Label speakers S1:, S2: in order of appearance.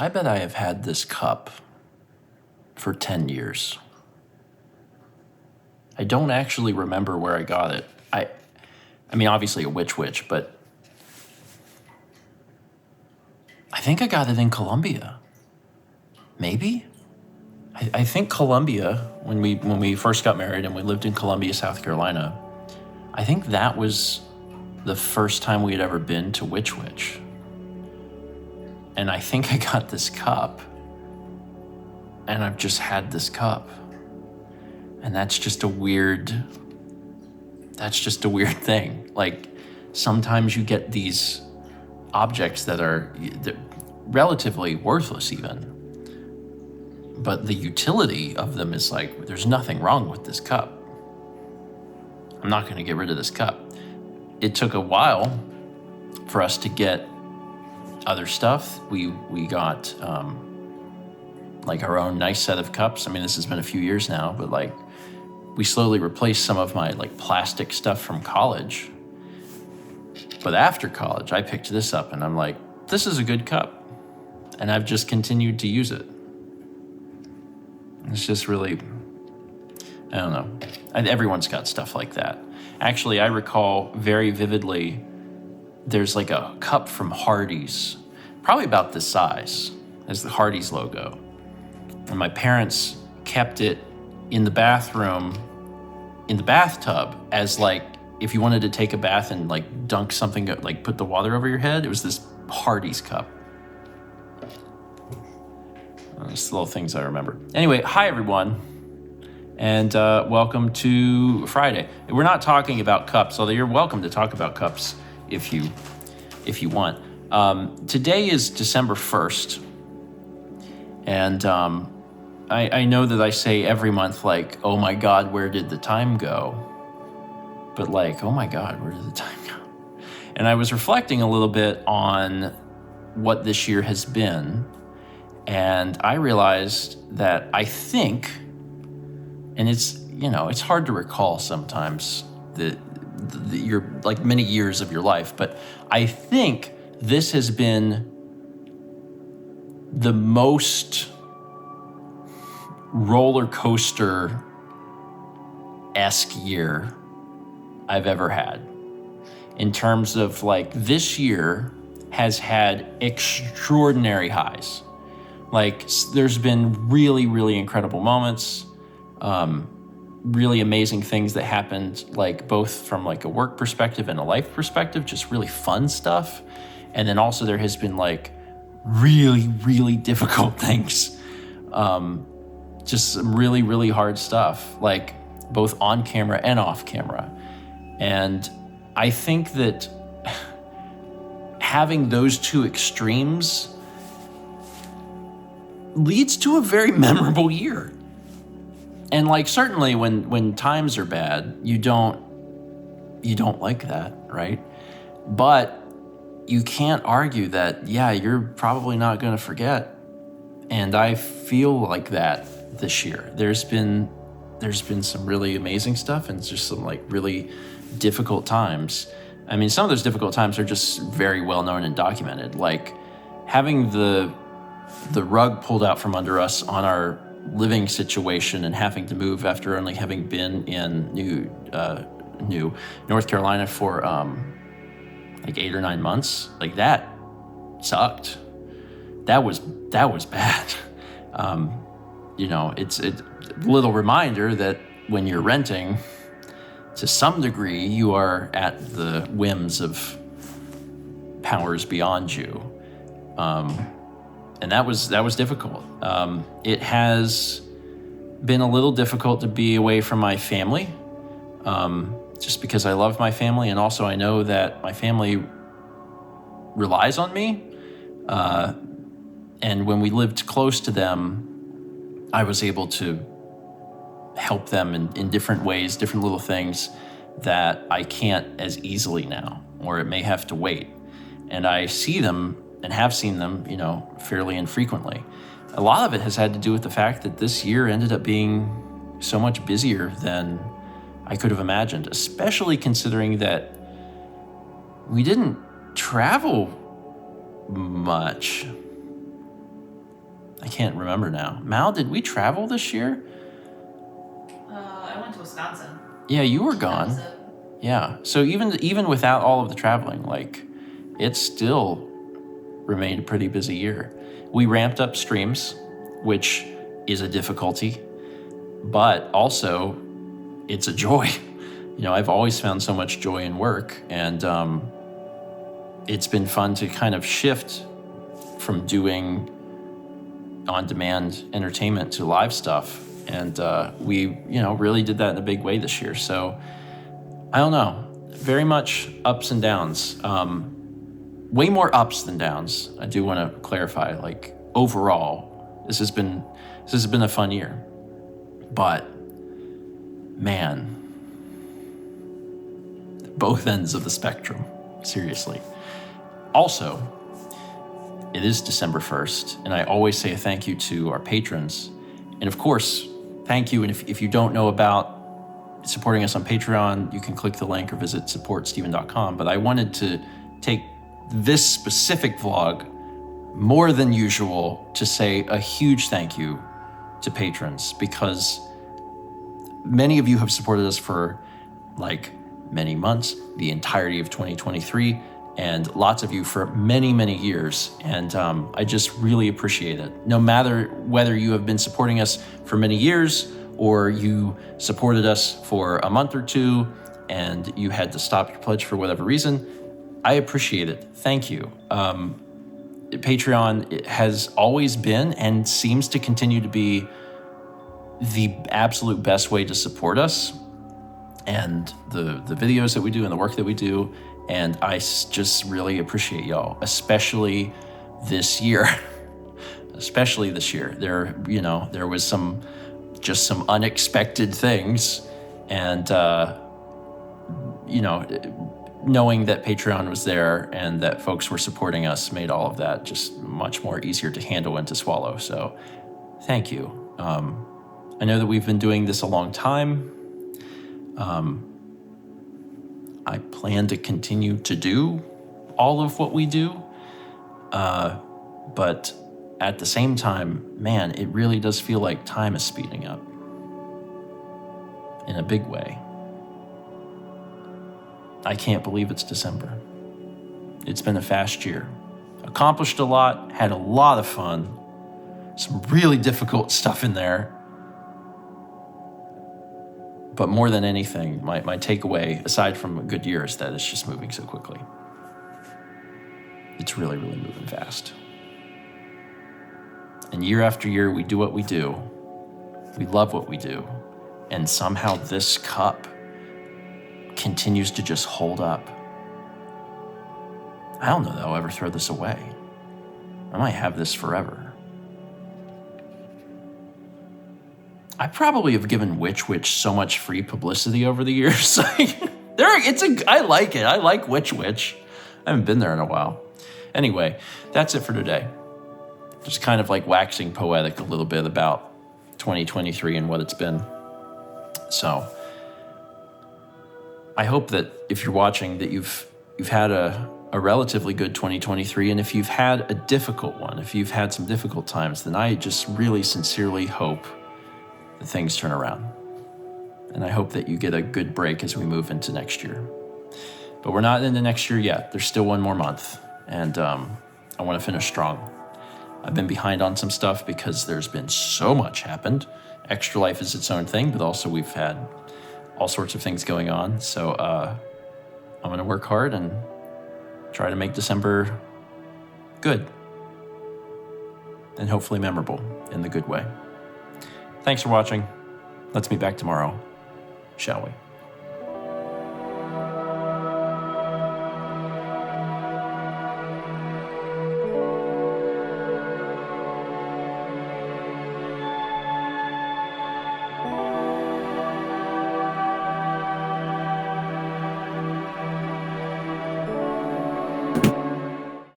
S1: I bet I have had this cup for 10 years. I don't actually remember where I got it. I mean, obviously a witch, but I think I got it in Colombia. Maybe? I think Colombia, when we first got married and we lived in Columbia, South Carolina, I think that was the first time we had ever been to Witch. And I think I got this cup, and I've just had this cup. And that's just a weird thing. Like, sometimes you get these objects that are relatively worthless even, but the utility of them is like, there's nothing wrong with this cup. I'm not going to get rid of this cup. It took a while for us to get other stuff. We got like our own nice set of cups. I mean, this has been a few years now, but like, we slowly replaced some of my like plastic stuff from college. But after college, I picked this up and I'm like, this is a good cup. And I've just continued to use it. It's just really, I don't know. Everyone's got stuff like that. Actually, I recall very vividly, there's like a cup from Hardee's, probably about this size as the Hardee's logo. And my parents kept it in the bathroom, in the bathtub, as like, if you wanted to take a bath and like dunk something, like put the water over your head, it was this Hardee's cup. Just little things I remember. Anyway, hi everyone, and welcome to Friday. We're not talking about cups, although you're welcome to talk about cups if you want. Today is December 1st, and I know that I say every month, like, oh my God, where did the time go? But like, oh my God, where did the time go? And I was reflecting a little bit on what this year has been, and I realized that I think, and it's hard to recall sometimes your like many years of your life, but I think this has been the most roller coaster-esque year I've ever had. In terms of like, this year has had extraordinary highs. Like, there's been really, really incredible moments, really amazing things that happened, like both from like a work perspective and a life perspective, just really fun stuff. And then also there has been like really, really difficult things. Just some really, really hard stuff, like both on camera and off camera. And I think that having those two extremes leads to a very memorable year. And like, certainly when times are bad, you don't like that, right? But you can't argue that, yeah, you're probably not going to forget. And I feel like that this year. There's been some really amazing stuff, and just some like really difficult times. I mean, some of those difficult times are just very well known and documented, like having the rug pulled out from under us on our living situation and having to move after only having been in New North Carolina for like 8 or 9 months. Like, that sucked. That was bad. It's a little reminder that when you're renting, to some degree, you are at the whims of powers beyond you. And that was difficult. It has been a little difficult to be away from my family, just because I love my family, and also I know that my family relies on me. And when we lived close to them, I was able to help them in different ways, different little things that I can't as easily now, or it may have to wait. And I see them and have seen them, fairly infrequently. A lot of it has had to do with the fact that this year ended up being so much busier than I could have imagined, especially considering that we didn't travel much. I can't remember now. Mal, did we travel this year?
S2: I went to Wisconsin.
S1: Yeah, you were gone.
S2: That was it.
S1: Yeah. So even without all of the traveling, like, it still remained a pretty busy year. We ramped up streams, which is a difficulty, but also it's a joy. I've always found so much joy in work, and it's been fun to kind of shift from doing on-demand entertainment to live stuff. And we, really did that in a big way this year. So I don't know, very much ups and downs. Way more ups than downs. I do want to clarify, like, overall, this has been a fun year. But man, both ends of the spectrum, seriously. Also, it is December 1st, and I always say a thank you to our patrons. And of course, thank you. And if you don't know about supporting us on Patreon, you can click the link or visit supportsteven.com. But I wanted to take this specific vlog more than usual to say a huge thank you to patrons, because many of you have supported us for like many months, the entirety of 2023, and lots of you for many, many years. And I just really appreciate it. No matter whether you have been supporting us for many years or you supported us for a month or two and you had to stop your pledge for whatever reason, I appreciate it. Thank you. Patreon has always been and seems to continue to be the absolute best way to support us and the videos that we do and the work that we do. And I just really appreciate y'all, especially this year. Especially this year. There was some unexpected things, and knowing that Patreon was there and that folks were supporting us made all of that just much more easier to handle and to swallow. So thank you. I know that we've been doing this a long time. I plan to continue to do all of what we do. But at the same time, man, it really does feel like time is speeding up in a big way. I can't believe it's December. It's been a fast year. Accomplished a lot, had a lot of fun, some really difficult stuff in there. But more than anything, my takeaway, aside from a good year, is that it's just moving so quickly. It's really, really moving fast. And year after year, we do what we do. We love what we do. And somehow this cup continues to just hold up. I don't know that I'll ever throw this away. I might have this forever. I probably have given Witch so much free publicity over the years. I like it. I like Witch. I haven't been there in a while. Anyway, that's it for today. Just kind of like waxing poetic a little bit about 2023 and what it's been. So I hope that if you're watching that you've had a relatively good 2023, and if you've had a difficult one, if you've had some difficult times, then I just really sincerely hope that things turn around. And I hope that you get a good break as we move into next year. But we're not into next year yet. There's still one more month, and I want to finish strong. I've been behind on some stuff because there's been so much happened. Extra Life is its own thing, but also we've had all sorts of things going on. So I'm going to work hard and try to make December good and hopefully memorable in the good way. Thanks for watching. Let's meet back tomorrow, shall we?